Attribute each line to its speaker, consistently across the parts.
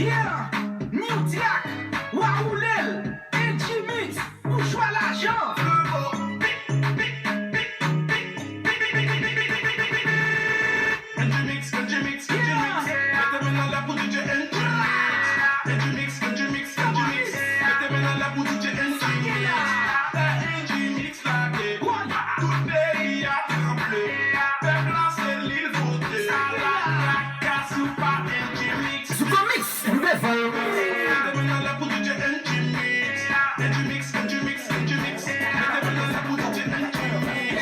Speaker 1: Yeah, New Jack, Waoulel, NG Mix, Bourgeois l'argent. NG Mix, NG Mix, NG Mix. Mettez-moi dans la peau DJ NG Mix. NG Mix, NG Mix, NG Mix. Mettez-moi dans la peau DJ NG Mix. NG Mix la clé. Tout pays a tremblé. Peuple c'est l'île votée. La casse ou pas NG Mix. Super Mix, level. Mettez-moi dans la peau DJ NG Mix. NG Mix, NG Mix, NG Mix. Mettez-moi dans la peau DJ NG Mix.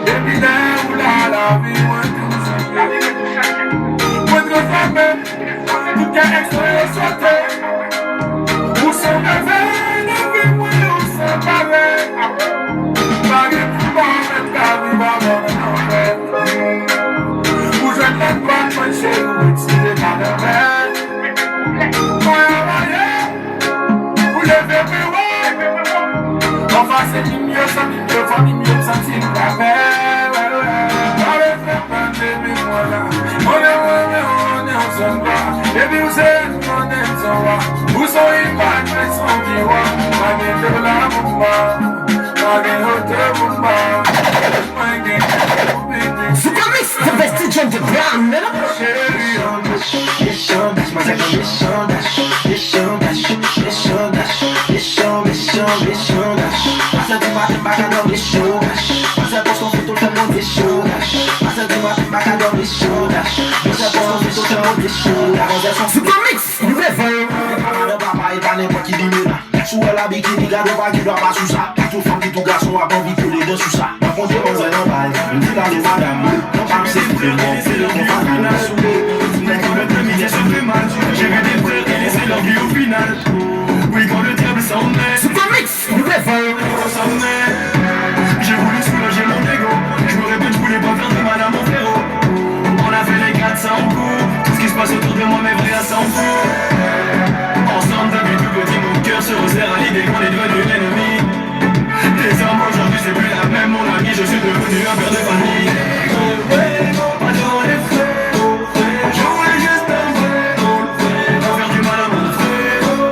Speaker 1: Baby, now, la, la, be one.
Speaker 2: Super Mix, you ready? Sou la bikini, gade pa ki dwa pa sou sa. Tout femme qui tout garçon a pas envie de les deux sous ça. Par contre, on s'en va, on dit la de madame. Non pas c'est pour le monde, c'est le final. J'ai vu des frères qui laissaient leur vie au final. Oui, quand le diable s'en est.
Speaker 3: Super Mix, you ready?
Speaker 2: J'ai voulu soulager mon ego. Je me répète, je voulais pas faire de mal à mon frérot. On a fait les 400 coups. Tout ce qui se passe autour de moi, mes vrais à s'en fout. Ensemble depuis tout petit, mon cœur se resserre à l'idée qu'on est devenu l'ennemi. Les hommes aujourd'hui c'est plus la même, mon ami, je suis devenu un père de famille. Pas dans les frérots, je voulais juste un frérot, pas faire du mal à mon frérot.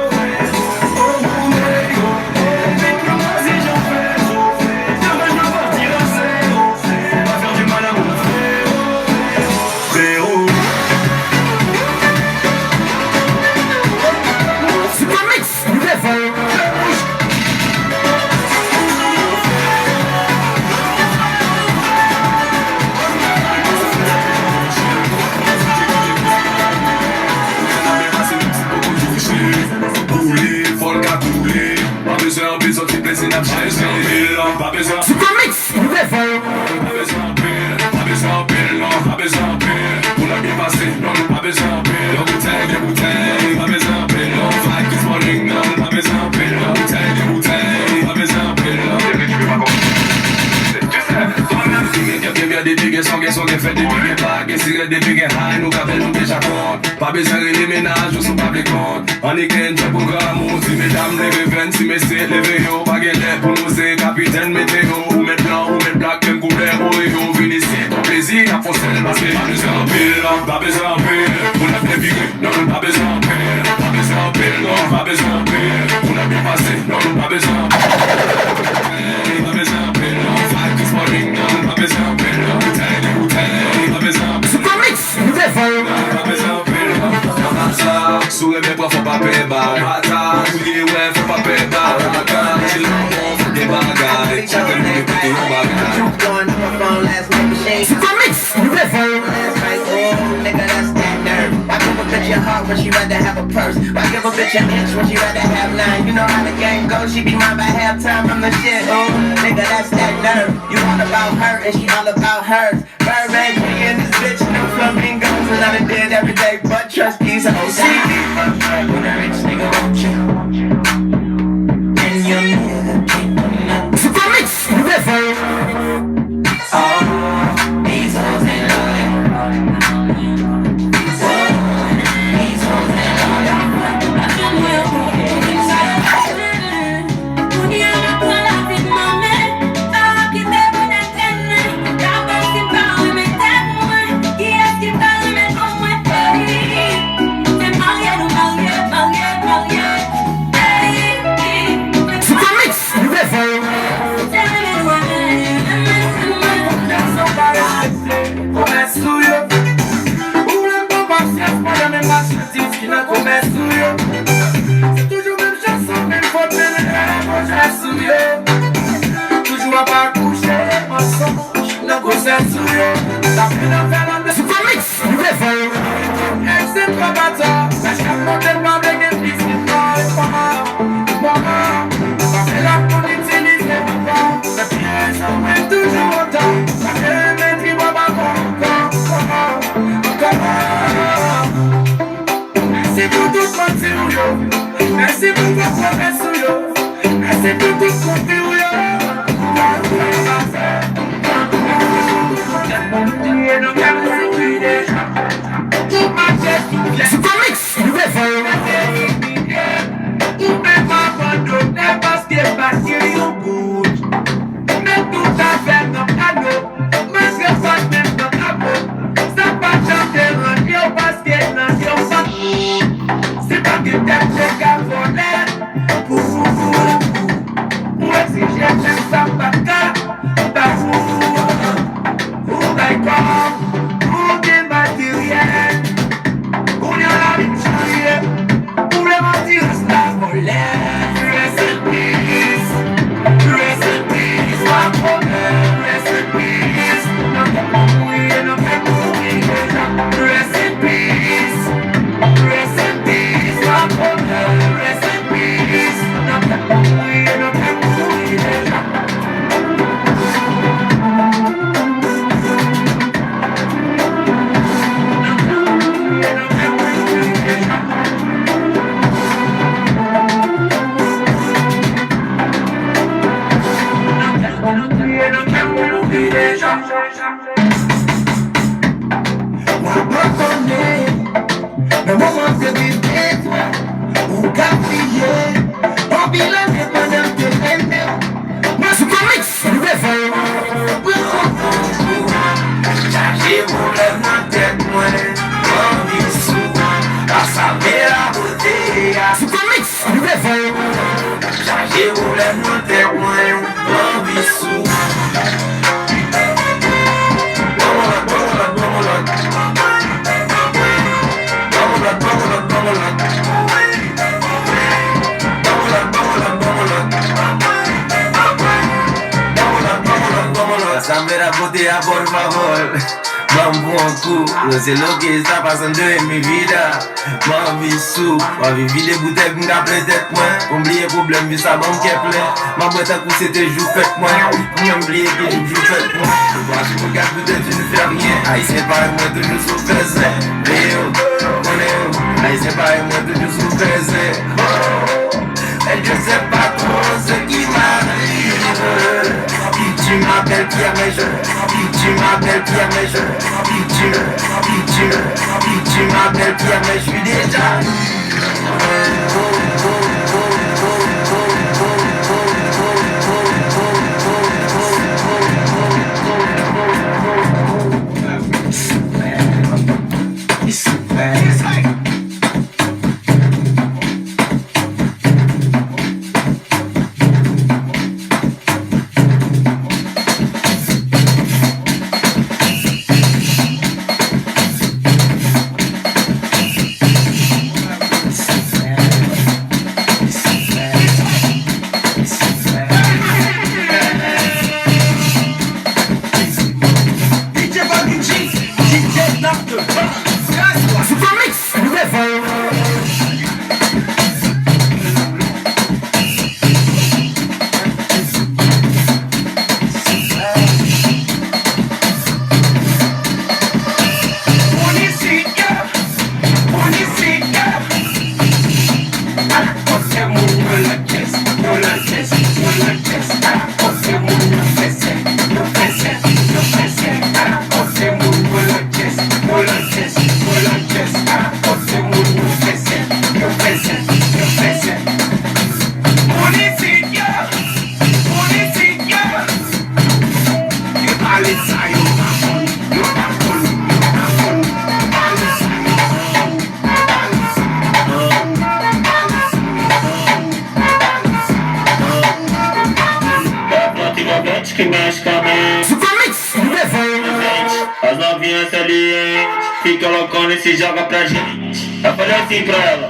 Speaker 2: Oh mon ego, dites-le-moi si j'en fais trop. Demain je veux partir à zéro, pas faire du mal à mon frérot. Frérot.
Speaker 3: Super Mix, you ready? Super Mix, you ready?
Speaker 1: Pour la bien passer, non, pas besoin de pile. La bouteille, des bouteilles, pas besoin de pile. On fight this morning, non, pas besoin de pile. La bouteille, des bouteilles, pas besoin de pile. Des big songs, fait des big blagues, cigarettes, des big high, nous gardons nous déjà compte. Pas besoin de les ménages, nous sommes pas les comptes. On est qu'un job pour grammons, si mesdames levez 20, si messieurs levez haut, pas gueule pour nous c'est capitaine météo, ou mettre blanc, ou mettre black, même couleur, ou ego, venez ici, ton plaisir, à forcer le masque, pas besoin de pile, pas besoin de pile, on a bien vécu, non, pas besoin de pile, pas besoin de pile, non, pas besoin de pile, on a bien passé, non, pas besoin de pile, pas besoin de pile, on fight this morning, non, pas besoin de pile.
Speaker 3: Super Mix, you ready?
Speaker 1: Sous les bras, faut pas payer bas. Bata, oui, ouais, faut pas payer bas. Bata, c'est le bon, faut des bagages. Chacun nous écoute nos bagages.
Speaker 3: Super Mix, you ready?
Speaker 4: Why give a bitch a heart when she rather have a purse? Why give a bitch an inch when she rather have nine? You know how the game goes, she be mine by halftime. I'm the shit, nigga, that's that nerve. You all about her and she all about hers. Birdman, me and this bitch, no flamingos. And I done did every day but trust these hoes. When a rich nigga want you, and your nigga can't do nothing.
Speaker 3: Super Mix, you ready?
Speaker 4: Oh, these hoes ain't lonely.
Speaker 3: Super Mix, you ready?
Speaker 4: C'est
Speaker 2: déjà.
Speaker 4: Moi, pardonner, le moment de vivre, on gaspille, on bilan de bonheur de l'aimer.
Speaker 3: Super Mix, level.
Speaker 2: Chargez mon lèvre dans tête, moi, mon bisou. À sa mère la beauté,
Speaker 3: Super Mix, level.
Speaker 2: chargez mon lèvre dans tête, moi, mon bisou. Ça me la beauté à por favor. Bambou en coup, c'est lo que está pasando en mi vida. Ma vie sous, ma vie vide bouteille pour m'appeler tête moi. Oublier problème, mais ça bon qu'est plein. Ma boîte à coups c'était jour fête moi. Pour oublier que j'ai jour fête moi. Je vois je regarde peut-être tu ne fais rien. Aïe c'est pas moi toujours sous faisait. Léo, on est où? Aïe c'est pas moi toujours sous faisait. Et je sais pas trop ce qui m'arrive. Tu m'appelles Pierre mais je tu m'appelles Pierre mais je tu m'appelles Pierre mais je suis déjà.
Speaker 3: Super Mix, level.
Speaker 5: Que mexe com a mente.
Speaker 3: Super Mix, level.
Speaker 5: As novinhas salientes fica loucona e se joga pra gente. Eu falei assim pra ela.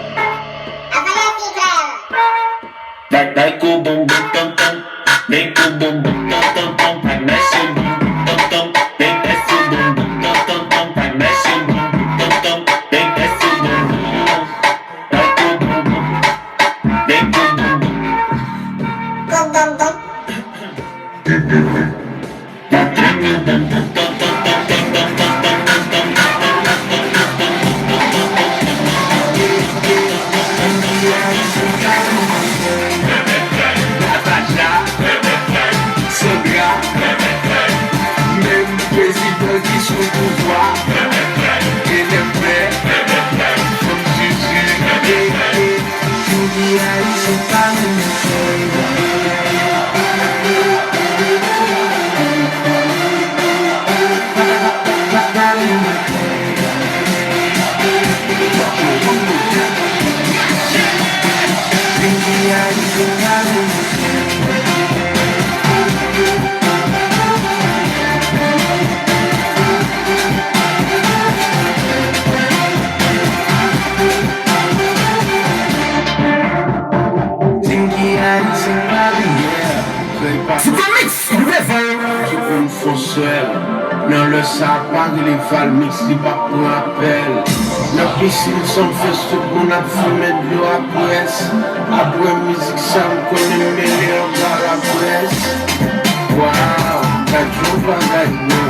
Speaker 5: Vai com o bumbum tam tam, vem com o bumbum tam tam tam, vai mexe o bumbum tam tam, vem desce o bumbum tam tam tam, vai mexe o bumbum tam tam, vem desce o bumbum, vai com o bumbum, vem com o bumbum. Tá tremendo, tam tam tam tam tam tam tam tam tam.
Speaker 2: Même président qui sous pouvoir. Il est prêt. Comme Jésus. Ils sont pas
Speaker 3: Super Mix, level.
Speaker 2: qui peut me foncer. Non, le sapin, les valmix, les pas pour appel. La piscine, sans fesse, tout le monde a fumé de l'eau à presse. Après musique, ça me connaît meilleur dans la presse. Waouh, t'as toujours pas gagné.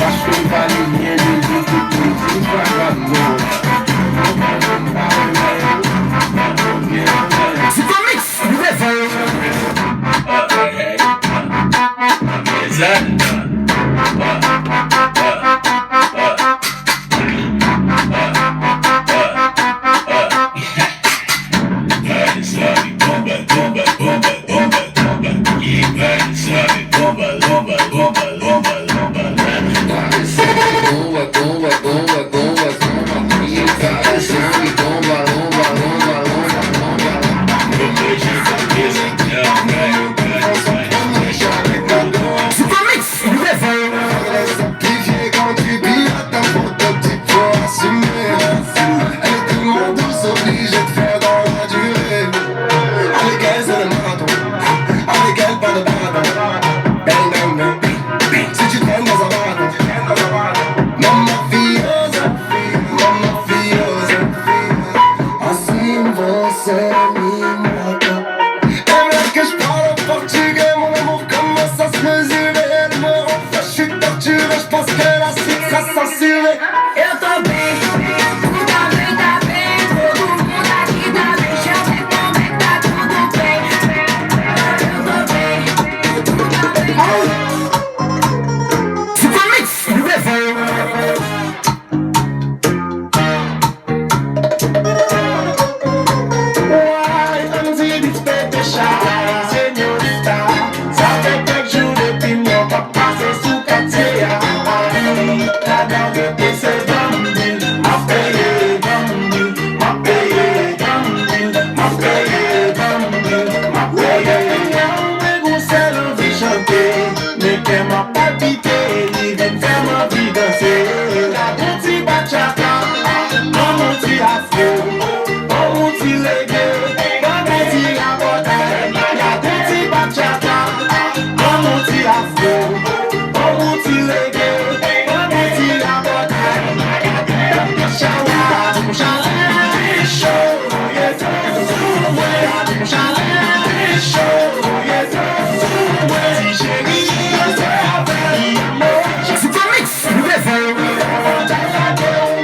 Speaker 2: Parce que pas les miens, les autres, tout pas gagné.
Speaker 3: Super Mix, level. tire, je pense que la suite sera censurée.
Speaker 6: Eu tô bem, tu tá bem, todo mundo aqui tá bem. Deixa eu ver como é que tá tudo bem. Eu tô bem, tu tá bem.
Speaker 3: Super Mix, le réveil.
Speaker 2: Why until this baby shine, señorita? Ça fait quelques jours depuis mon papa c'est sous quartier. La dame de ses bambus, m'a payé bambus, m'a payé bambus, m'a payé bambus, m'a payé. Mais vous c'est l'envie chanter, mais qu'elle m'a palpité, il vient faire ma vie danser. La petit bachata, mon petit afro.
Speaker 3: Super Mix, le réveil. Super Mix, le réveil.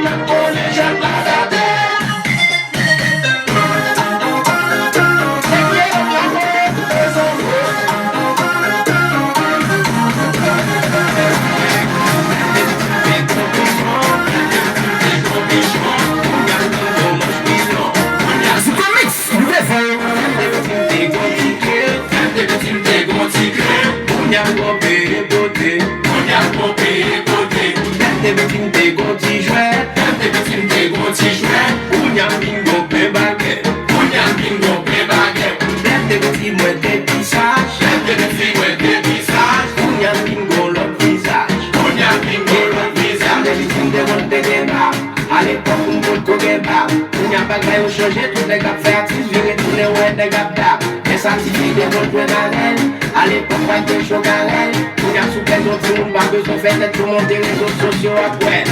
Speaker 4: À l'époque, on ne connaît pas. On n'y a pas de rien changé, tous les gars fait artistes, virer tous les ouais des gars d'art. Les scientifiques, des bons points d'haleine. À l'époque, pas de chaud galère. On y a sous les autres, tout le monde pas besoin de faire tout le monde des réseaux sociaux après.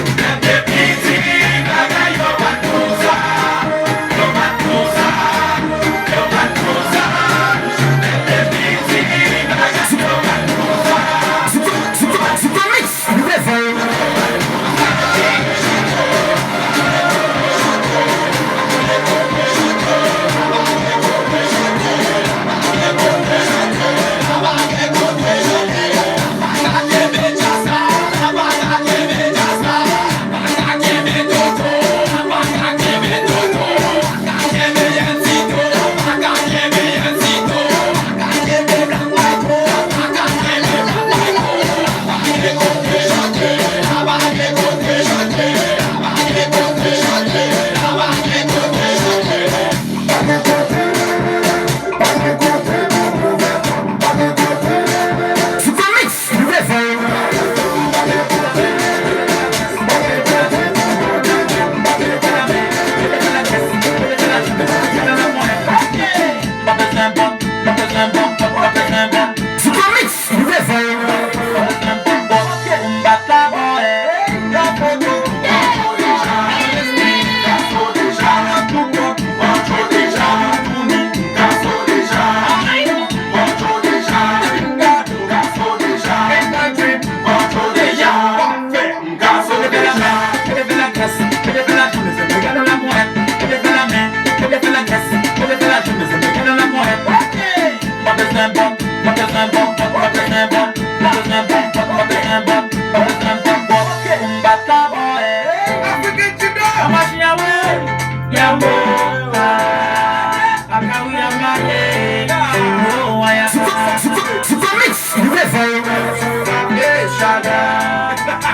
Speaker 3: Super Mix, le réveil. Super Mix, le réveil. Super Mix, le réveil. Super Mix, le réveil.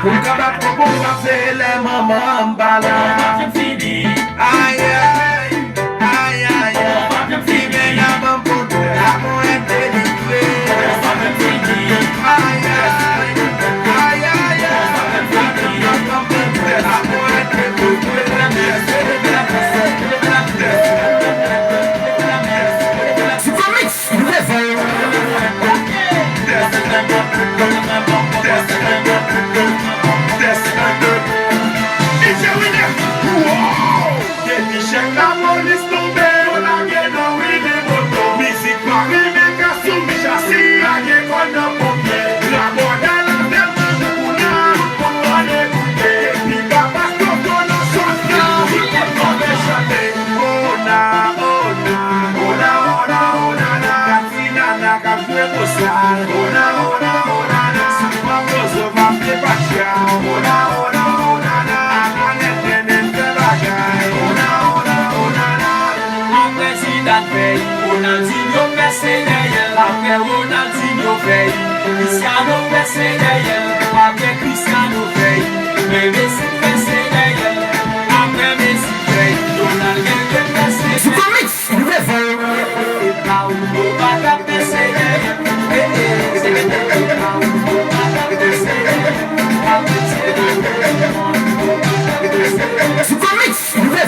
Speaker 2: Pour capable pour passer les moments ballants. Aïe aïe aïe aïe. Si bien y'a bon pour toi, la moelle délivrée. Aïe aïe aïe aïe. La moelle délivrée.
Speaker 3: Super Mix, le réveil.
Speaker 2: It's your winner.
Speaker 3: Super Mix, nouvelle Super Mix, nouvelle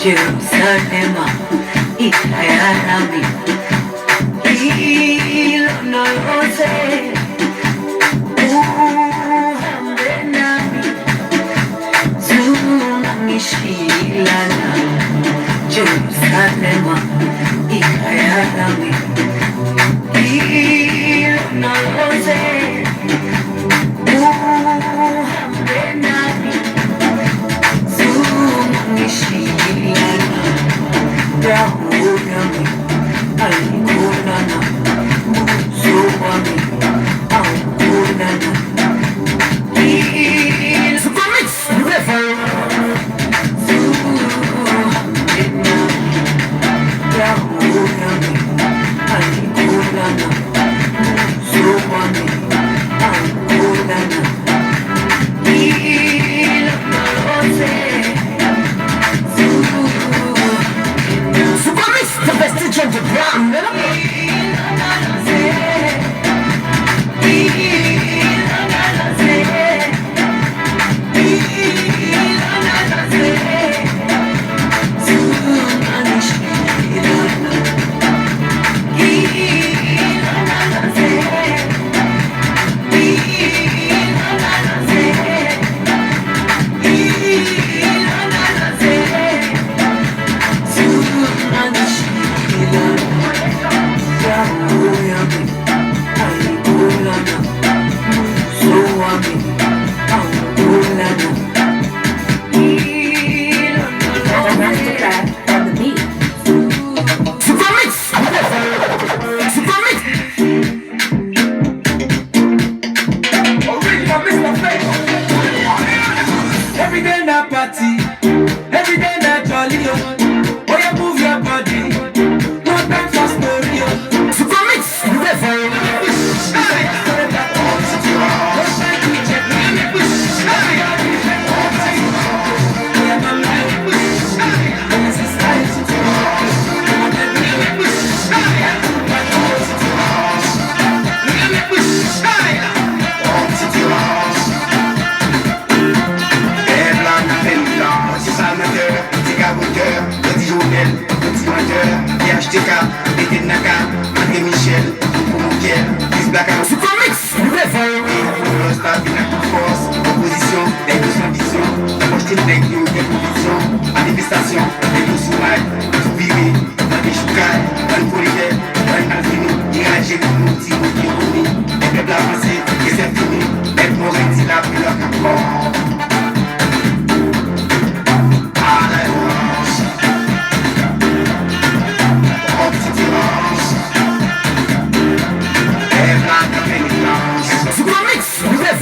Speaker 6: Jerusalem, ikayarami, ilona yose, uhambe nami, zungangishilana. Jerusalem, ikayarami, ilona yose, uhambe nami, zungangishilana. Yahunami, alikunana, muzuwami, aukunana.
Speaker 3: Super Mix, river.
Speaker 6: Yahunami, alikunana, muzuwami, aukunana.
Speaker 3: Super Mix, the best DJ of the ground, man. Super Mix, Super Mix.
Speaker 2: Original Mr. Flavor. Every day na party, every day na jolly. Oh, you move your body, no time for story.
Speaker 3: Super Mix, river. Super Mix, river.
Speaker 2: Manifestation, tout viré, dans des choucailles, dans le polygène, dans une alphinie, irrigé de nous, si vous qui roulez, les peuples avancés, et c'est fini, les morts dit la plus leur capot. Ah, la revanche, oh, petite revanche, les blancs qui fait les blanches.
Speaker 3: Super Mix, river.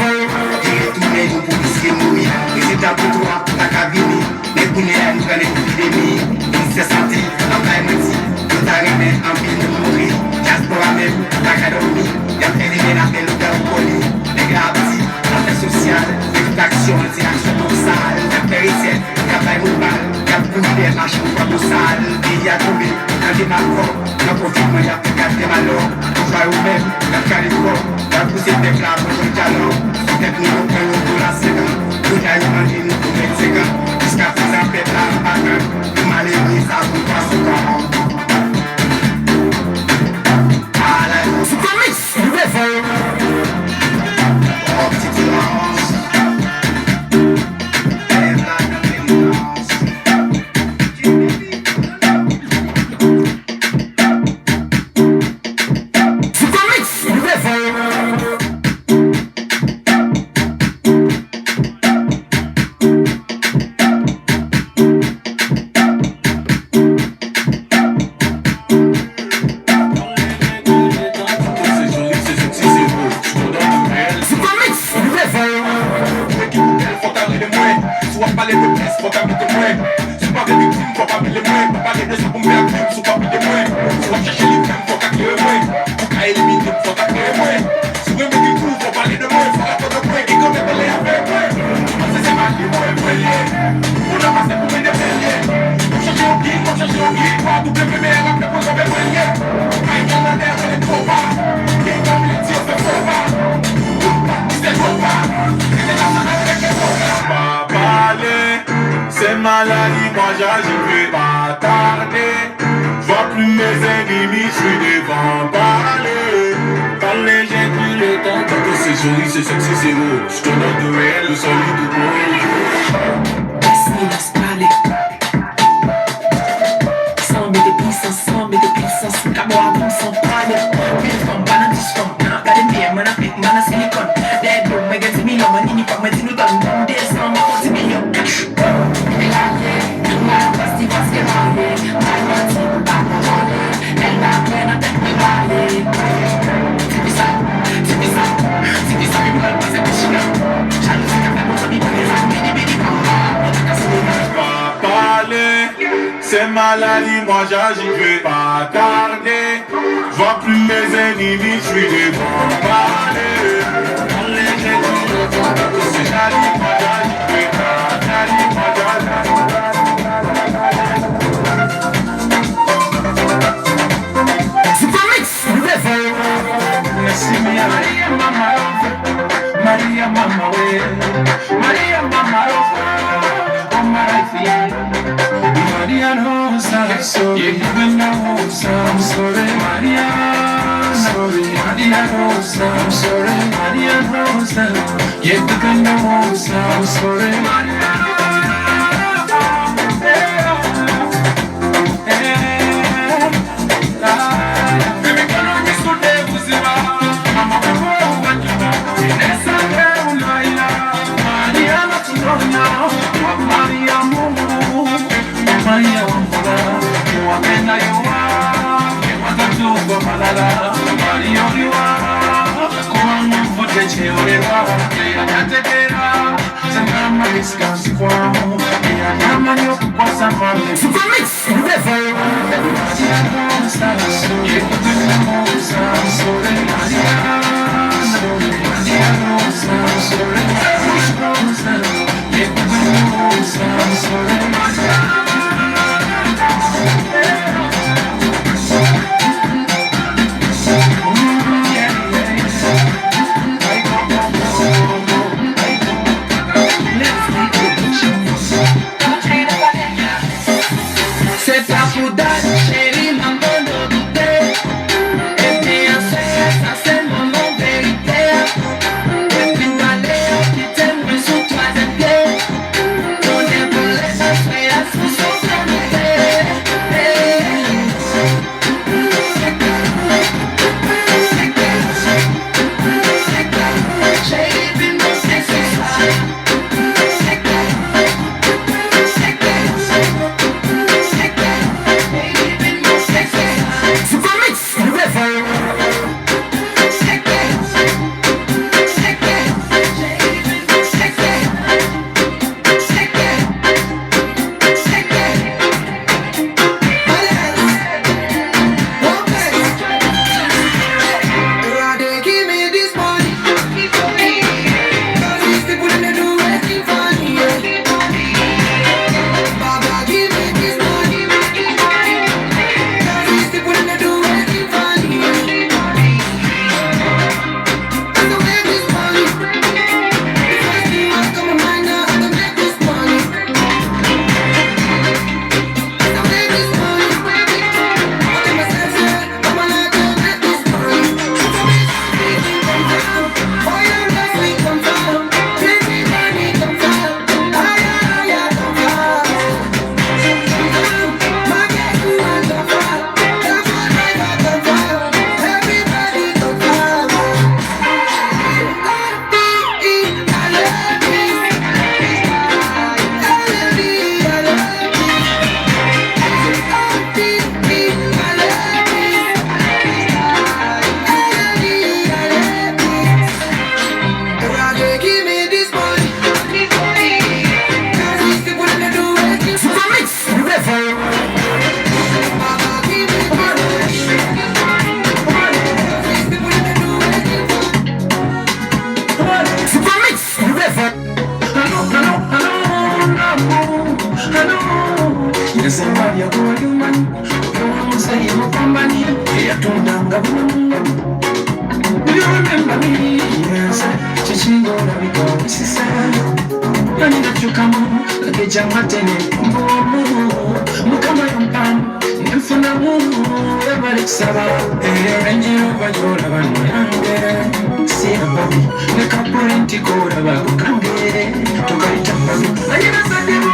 Speaker 2: J'ai retourné nous pour risquer mourir, et c'est un peu toi, ta cabine, les poulets à nous connaître l'épidémie, il s'est senti, dans la MNC, tout arrivé, en pile de mourir, diaspora même, l'académie, y'a fait des ménages, le père poli, les gravity, l'affaire sociale, l'éducation, c'est action dorsale, y'a fait recette, y'a fait mobile, y'a brûlé, machine, quoi dorsale, il y a tombé, quand il m'a corps, y'a confinement, y'a fait gâter malheur, on va au même, y'a calé corps, y'a poussé des plats pour le talent, peut-être nous reprenons pour la séquence, nous y'a eu mangé nous pour mettre séquence, jusqu'à présent, peuple là, pas que, nous malheureux, ça vous passe au temps.
Speaker 3: Super Mix, river.
Speaker 2: Oh, petite revanche, les blancs qui fait les blanches.
Speaker 3: Super Mix, river. Super Mix, river.
Speaker 2: Faut parler de moi, soit parler de presse, faut parler de moi. Soit parler de victime, faut parler de moi. Faut parler de ça pour me faire crime, soit parler de moi. Soit chercher les femmes, faut calculer moi. Pour qu'à éliminer, faut calculer moi. Soit remettre du coup, faut parler de moi. Faut attendre de moi, et quand même les avec moi. C'est ma vie, moi, moi, pour la masse, pour me défendre. Pour chercher au guide, pour chercher au guide. Pour doubler mes mères, après pour sauver moi. Quand il y a la terre, elle est trop bas. Et comme les tirs, c'est trop bas. C'est trop bas. C'est la main avec les trop bas.
Speaker 1: Pas parler, c'est maladie, moi j'y vais pas tarder. Je vois plus mes ennemis, je suis devant parler. Parler, j'ai plus le temps. Tant que c'est joli, c'est sexy, c'est beau. Je te donne de réel, le solide de beau.
Speaker 7: Laisse-nous laisse parler. Sans mais de puissance, cabo avant sans parler. Mille femmes, pas dans 10 femmes. Gardez bien, man, avec man, à silicone. Dead room, mais gars, millions, man, il n'y a pas, mais dis nous donne. Bon, des cents, mais on dit millions.
Speaker 1: Pas parler, c'est maladie, moi j'y vais pas tarder. Je vois plus mes ennemis, je suis devant parler. Parler, j'ai tout le temps. Tant que c'est joli, moi j'y vais pas tarder. Moi Maria mama Maria mama we Maria mama oh my Maria Rosa so you even know I'm sorry Maria sorry Maria Rosa I'm sorry Maria Rosa you even know I'm sorry Maria Maria wambura, wapenda yuwa, watatuwa malala, Maria uliwa, kuwa mvute cheolewa, ya natekera, sengama diskansi kwao, ya nyama nyoku kwa samame.
Speaker 3: Super Mix, River.
Speaker 1: Maria Rosa, yekutuna mosa, sore Maria Rosa, sore Rosa, yekutuna mosa, sore Maria.
Speaker 7: C'est pas pour donner, chérie, maman, de douter. Et bien, ça, c'est mon nom vérité. Et puis, d'aller, qui t'aime, sous toi, pied. On est pour les affaires, sous son chérie, puis mon sexe,
Speaker 3: Super Mix, River.
Speaker 7: Give me this money. Cause these people they do anything for me. Baba, give me this money. Cause these people they do anything for me. I'm gonna make this money. The first thing I come to mind now, I'm gonna make this money. I'm gonna make this money. I tell myself, say, I'm gonna make this money. Oh, you love me, come down. Give me money, come down. Ah, yeah, yeah, come down. My girl, you want come down. Come on, driver, come down. Everybody come down. I love you. Give me this money. Cause these people they do anything.
Speaker 3: Super Mix, River.
Speaker 7: Baba, give me money. These people they do anything.
Speaker 3: Super Mix, River.
Speaker 1: Yes, Maria, go you man. Don't say you company. Yeah, don't you remember me? Yes, Chichingo, we go, this is sad.
Speaker 2: Nani nachukamu, keja matene Mukama yampan, nifuna Every saba, renji Vajola vanyange Sina babi, nekapurenti kora bakukange Tukarita babi, ayina sadimu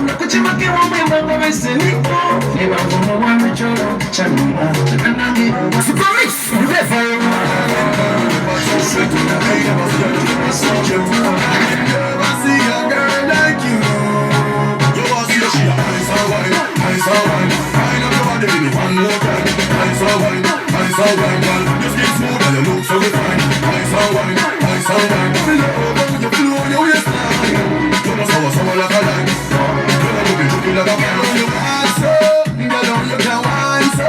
Speaker 2: Nakuchimake wamwe veseniko Neba vumo wamechoro, chanuma Nanangi, Super Mix, River
Speaker 1: I see a girl like you. You want to see she a nice and wine, nice and wine. Wine up your body, give me one more time. Nice and wine, girl. Your skin smooth and you look so fine. Nice and wine, nice and wine. Feel the over, you feel on your waistline. You know someone like a line. You know you be like a man. You want so, girl, you can wine so.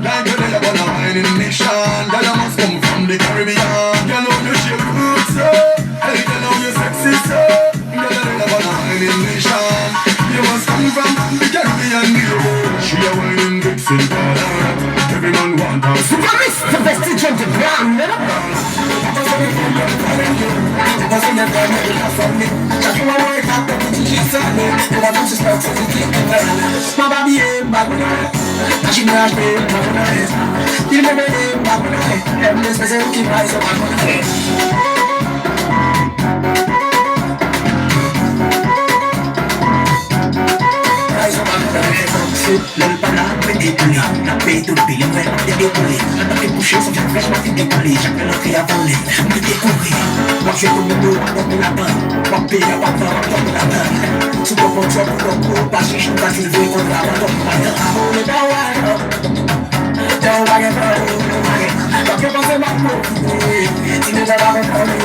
Speaker 1: Like you never gonna wine in mission. Girl, you must come from the Caribbean. Girl, you shape good so. Hey, girl, you sexy so. Girl, you never gonna wine in mission. You must come from the Caribbean. She a whining Dixon Parliament. Every man want her.
Speaker 3: Super Mix, the vestige of the ground,
Speaker 2: My baby ain't back with her. She not pay back with her. You never ain't back with her. Every special keep eyes on my
Speaker 8: L'homme pas là, mais décollé. La paix de paix, le vrai, t'es décollé. La tête est bouchée, son vient fraîche, moi t'es décollé. Chacun l'entrée avant les, me découvrir. Moi je suis comme le dos, moi pour la main. Moi payer à pas faire, moi pour la main. Sous ton contrôle, pour ton coup, pas chiche, pas s'élever, on va avoir ton moyen. On est dans la don't worry about it. Don't you pense ma profiter. Tu ne vas pas me prendre.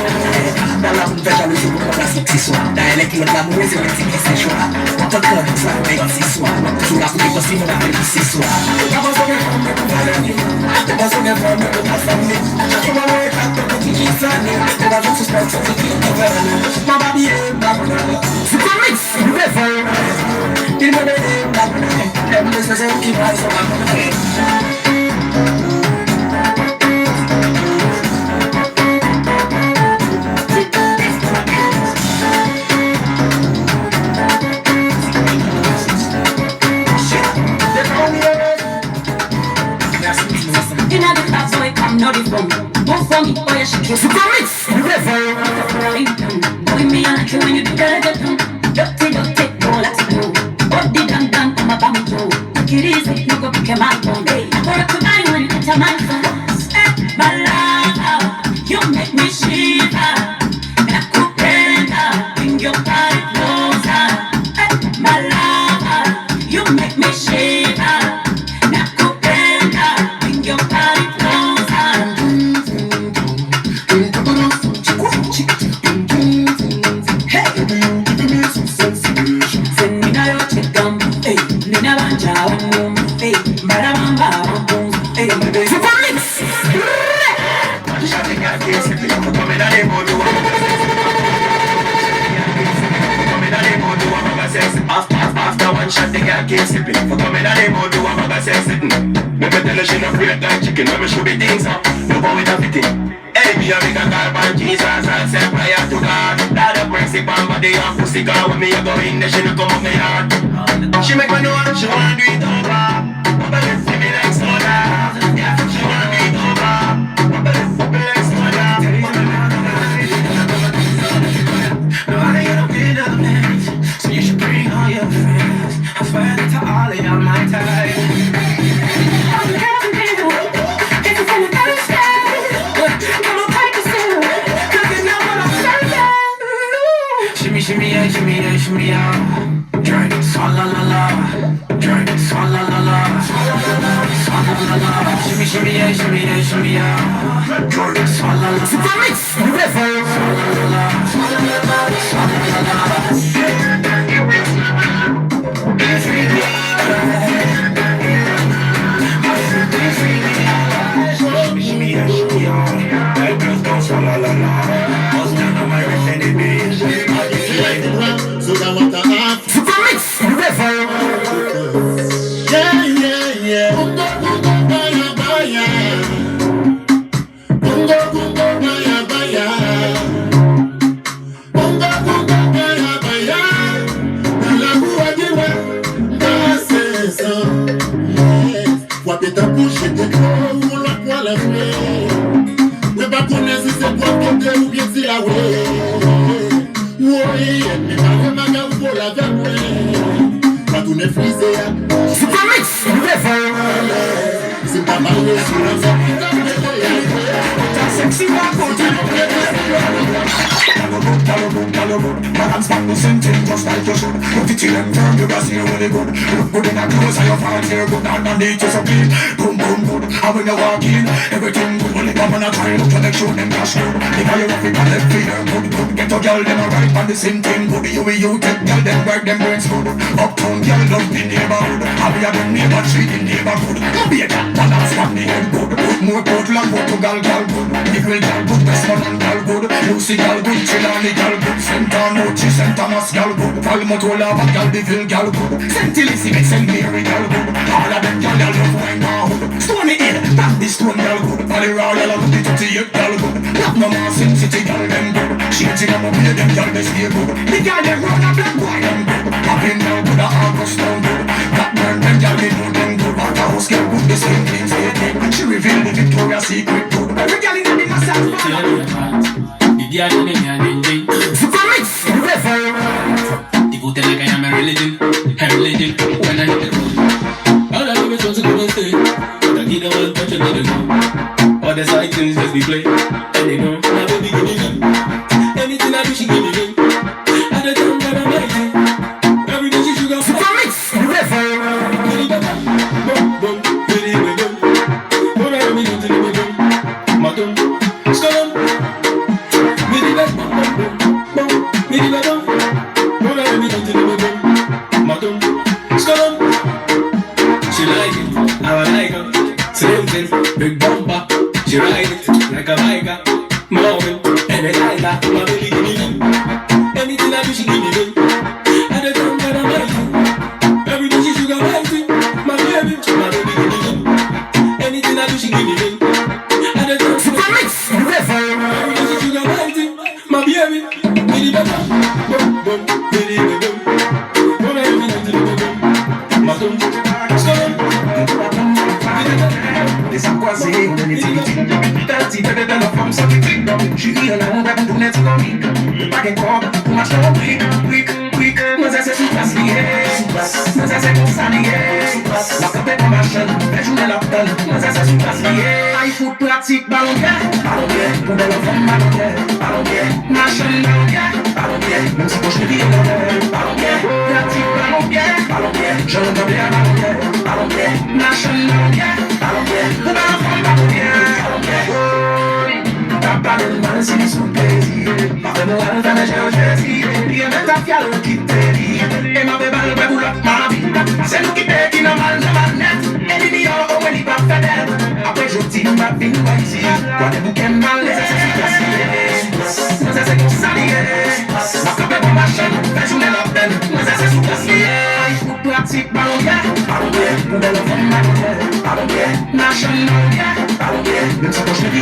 Speaker 8: Dans la route, j'ai le jour pour la sexy soir. Dans les kilos de l'amour, c'est le petit qui s'échoue. On te donne une soirée, mais c'est soir. Toujours la route, c'est mon appel, c'est soir. T'as pas besoin de prendre pour ta famille. T'as pas besoin de prendre pour ta famille. Chaque fois, on est à ton petit qui s'en est. On va juste se mettre sur ce qui est ouvert. Ma baby est ma bonne.
Speaker 3: Super Mix, River
Speaker 2: Il me met ma bonne. Elle me laisse qui va sur ma bonne.
Speaker 3: Super Mix, River
Speaker 6: Boy, me I like you when you do that again. Dirty, all that's blue. Body done, come up on me too. Take it easy, no go pick him up one day. I go to mine when you enter my phone. My love, you make me shiver. And I could bring your body closer. My love, you make me shiver. And I could bring your body closer.
Speaker 2: After one shot, the girl can't sip it. For coming at them, do a bag of sex sitting. Never tell her she not great like chicken. When me should be things up, no boy with a fitting. Hey, me a make a call by Jesus and say prayer to God. Lord have mercy upon body and pussy. Cause when me a go in there, she no come up me heart. She make me know she wanna do it over. But let's see me like soda. Yeah, she wanna do it over. But let's see me like soda. Nobody gonna be the man. So you should bring all your friends. I swear to all of y'all my time. Shimmy yeah, shimmy yeah, shimmy yeah. Drink, swalla la la. Drink, swalla la la. Swalla la la. Shimmy yeah, shimmy yeah, shimmy yeah. Drink, swalla la la.
Speaker 3: Super Mix, River
Speaker 2: Swalla la la. Swalla la la. Swalla la la. Shimmy yeah, shimmy yeah. That girls don't swalla la la. Most down on my wrist and it be.
Speaker 3: Super Mix, River
Speaker 1: Yeah, yeah, yeah. Bungo, bungo, baya, baya. Bungo, bungo, baya, baya.
Speaker 9: Frappé ta bouche, j'étais gros, ou l'autre moi la jouer. Mais pas connaître si c'est toi qui t'es ou bien si la ouais. Oui, mais pas ma gamme pour la gamme. Pas tout n'est frisé.
Speaker 3: Super Mix,
Speaker 9: c'est pas mal, sur la zone.
Speaker 2: Sexy rock, my hands back the same thing just like you should. Put it in and turn, you got see really good. Look good in a clothes and your fancy here good. Underneath you so clean, boom boom good. And when you walk in, everything good. When you come on a try, look to make sure them cash good. Because you rough it and left feet good, good. Get a girl, them a right on the same thing good. You take girl, them work them brains good. Uptown girl, love the neighborhood. Happy at the neighbor, treat the neighborhood. Don't be a cat, balance from the head good. Put more Portland, Portugal, girl good. Eagle girl good, Westmoreland girl good. Lucy girl good, Chilani girl good. Santa Mochi, Santa Mas girl good. Palmotola, but girl Deville girl good. St. Elizabeth, St. Mary girl good. All of them girl, they love wine now good. Stony Hill, tap the stone girl good. Valley Royal, love the 38 girl good. Black Mama, Sin City girl them good. Shades in a mobile, them girl they stay good. The girl they run a black boy them good. Popping girl good, a August down good. Blackburn, them girl they know them good. Waterhouse girl good, the same things they take. She revealed the Victoria's Secret good. Every girl in the massage bar. The girl in the me
Speaker 3: Super Mix,
Speaker 2: devoted like I am a religion, when I hit the road. All I do is want to go and stay, but I need a one touch and let it go. All the side things just be play, and they know, my baby give me them. Anything I do, she give me them. At the time that I'm like every day she sugar
Speaker 3: Super Mix,
Speaker 2: she like it, I like her. Same thing, big bumper. She ride it like a biker. Moment, and I like that. My baby give me them. Anything I do, she give me them. At the time that I'm like every day she sugar like it. My baby give me them. Anything I do, she give me them. At the time
Speaker 3: Super Mix,
Speaker 2: every day she sugar like it. My baby, me the better. Boom, boom, me the better. Boom, every day to the better. My tum, stone.
Speaker 8: Les acquasés, on est ticketing. Putain, si t'es de la femme, ça fait clic. J'suis rien là, on va vous tourner tout comme il. Le paquet corps, pour marcher en brique, brique, brique. Moi, ça c'est sous place lié. Moi, ça c'est pour ça lié. La capée pour ma chaîne, la journée la donne. Moi, ça c'est sous place lié. Il faut pratique, ballon bien. Ballon bien, pour de la femme, ballon bien. Ballon bien, ma chaîne, ballon bien. Ballon bien, même si quand je me dis, ballon bien. Pratique, ballon bien. Ballon bien, je l'entends bien, ballon bien. Ballon bien, ma chaîne, ballon bien. Ballon bien, pour de la femme, ballon bien. Ballon bien. T'as pas de mal si sous plaisir. Parfait-moi, t'as déjà choisi. Rien ne t'a fier au qui te dit. Et ma bébé, elle va vous ma vie. C'est nous qui t'es qui n'a mal net. Et l'idée, oh, elle y va faire. Après, je dis, ma vie, moi ici. Quoi de vous qu'elle mal, les essais sont placés. Nos essais sont saliés. Ma capée pour ma chaîne, la journée la peine. Nos essais sont placés. Il faut pratique, ballon bien. Ballon bien, pour de la femme, ballon bien. Ballon bien, ma chaîne, ballon bien. Ballon bien, même si quand je me dis,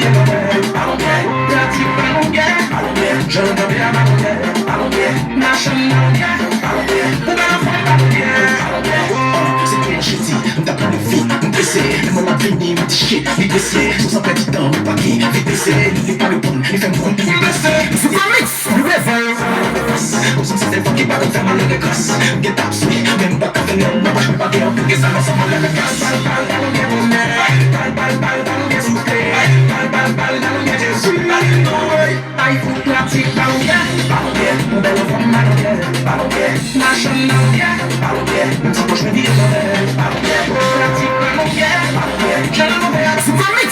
Speaker 8: ballon bien. Pratique, ballon bien. Ballon bien, je l'entends bien, ballon bien. Ballon bien, ma chaîne, ballon bien. Ballon bien, pour de la femme, ballon bien. Ballon bien. C'est tout mon chéti, t'as plein de filles, mon PC, le moment fini, mon petit shit, les blessés, sur son petit temps, mon paquet, les blessés, les pas le bon, les femmes vont plus blessés.
Speaker 3: Super Mix,
Speaker 8: Comme si c'était pas qui va faire mal de grâce. Get up, sweet, même pas quand venir, moi je peux pas dire, que ça va s'en aller de grâce. Ballon bien pour moi, ballon bien s'il vous plaît, ballon bien Jésus. Il faut pratique, ballon bien, mon bel enfant, ballon bien, ma chaîne, ballon bien, même si quand je me dis, ballon bien, pratique, ballon bien, je ne m'en vais.
Speaker 3: Super Mix,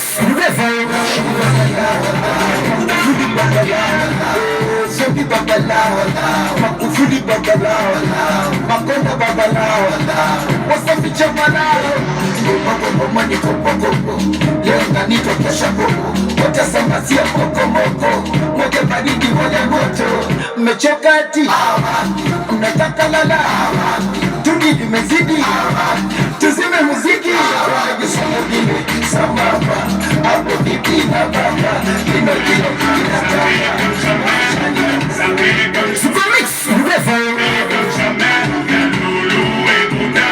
Speaker 9: Sopi babalao, makufuli babalao, makonda babalao, wasafi chamalao. Moko moko niko poko, leo niko kesha poko. Wote samasia moko moko, wote baridi moja moto. Mmechoka ati, mnataka lala, tungi vimezidi, tuzime muziki. Yusoma bine, samaba, hapo vipi na baba, kino
Speaker 3: Super Mix,
Speaker 1: Lulu et Bouddha,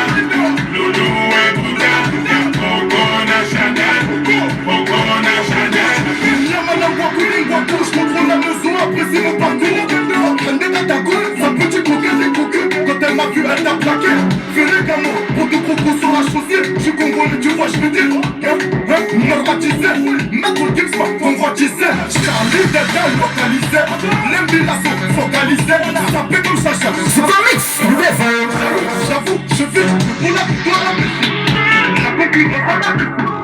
Speaker 9: elle t'a plaqué. Fais les gamins, pour te propos sur la chaussée. Je suis congolais, tu vois, je me dis, normatisé. Mettre le Dix, pas convoitisé. Charlie Delta localisé. L'embillation focalisée. Ça fait comme ça, j'avoue.
Speaker 3: Super Mix, nouvelle
Speaker 9: J'avoue, je vis pour la victoire. La concurrence,